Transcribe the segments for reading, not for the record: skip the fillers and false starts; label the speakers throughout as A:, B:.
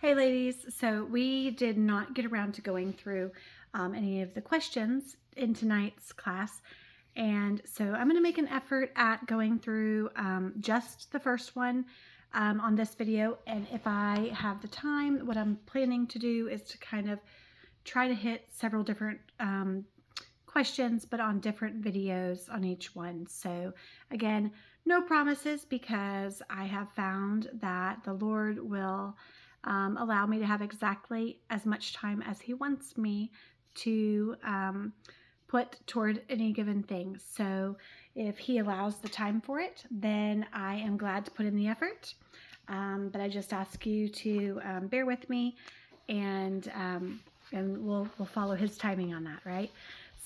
A: Hey ladies, so we did not get around to going through any of the questions in tonight's class, and so I'm going to make an effort at going through just the first one on this video, and if I have the time, what I'm planning to do is to kind of try to hit several different questions, but on different videos on each one. So again, no promises, because I have found that the Lord will allow me to have exactly as much time as He wants me to put toward any given thing. So if He allows the time for it, then I am glad to put in the effort. But I just ask you to bear with me, and we'll follow His timing on that, right?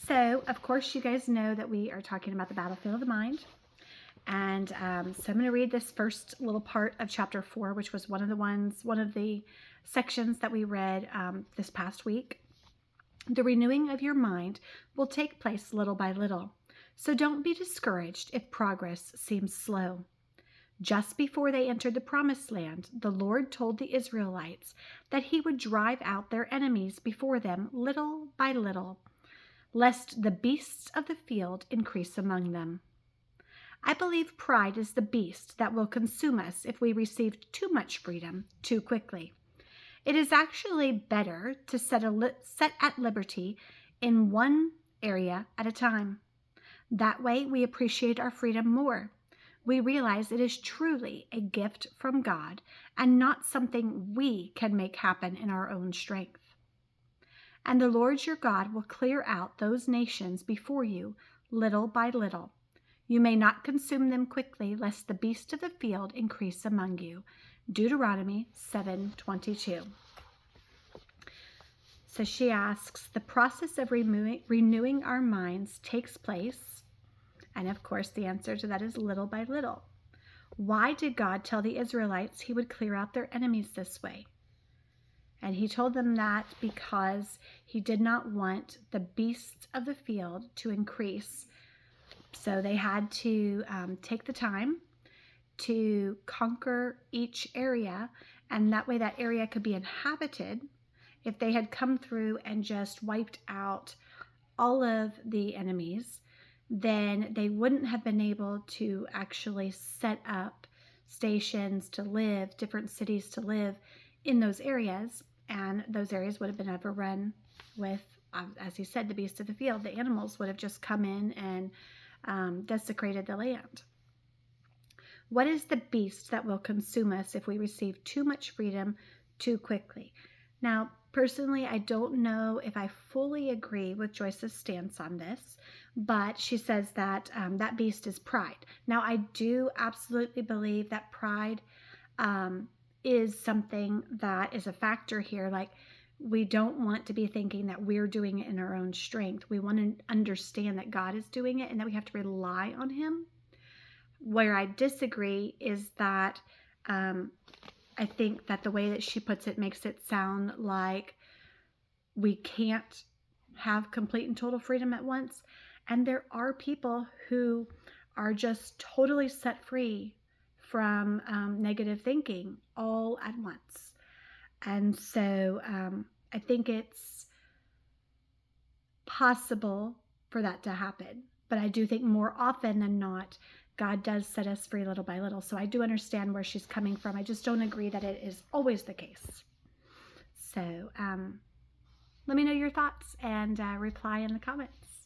A: So, of course, you guys know that we are talking about the battlefield of the mind. And so I'm going to read this first little part of chapter 4, which was one of the sections that we read this past week. The renewing of your mind will take place little by little. So don't be discouraged if progress seems slow. Just before they entered the promised land, the Lord told the Israelites that He would drive out their enemies before them little by little, lest the beasts of the field increase among them. I believe pride is the beast that will consume us if we receive too much freedom too quickly. It is actually better to set at liberty in one area at a time. That way we appreciate our freedom more. We realize it is truly a gift from God and not something we can make happen in our own strength. And the Lord your God will clear out those nations before you little by little. You may not consume them quickly, lest the beast of the field increase among you. Deuteronomy 7:22. So she asks, the process of renewing our minds takes place, and of course the answer to that is little by little. Why did God tell the Israelites He would clear out their enemies this way? And He told them that because He did not want the beasts of the field to increase. So they had to take the time to conquer each area, and that way that area could be inhabited. If they had come through and just wiped out all of the enemies, then they wouldn't have been able to actually set up stations to live, different cities to live in those areas, and those areas would have been overrun with, as He said, the beasts of the field. The animals would have just come in and desecrated the land. What is the beast that will consume us if we receive too much freedom too quickly? Now, personally, I don't know if I fully agree with Joyce's stance on this, but she says that that beast is pride. Now, I do absolutely believe that pride is something that is a factor here. Like, we don't want to be thinking that we're doing it in our own strength. We want to understand that God is doing it and that we have to rely on Him. Where I disagree is that I think that the way that she puts it makes it sound like we can't have complete and total freedom at once. And there are people who are just totally set free from negative thinking all at once. And so I think it's possible for that to happen. But I do think more often than not, God does set us free little by little. So I do understand where she's coming from. I just don't agree that it is always the case. So let me know your thoughts and reply in the comments.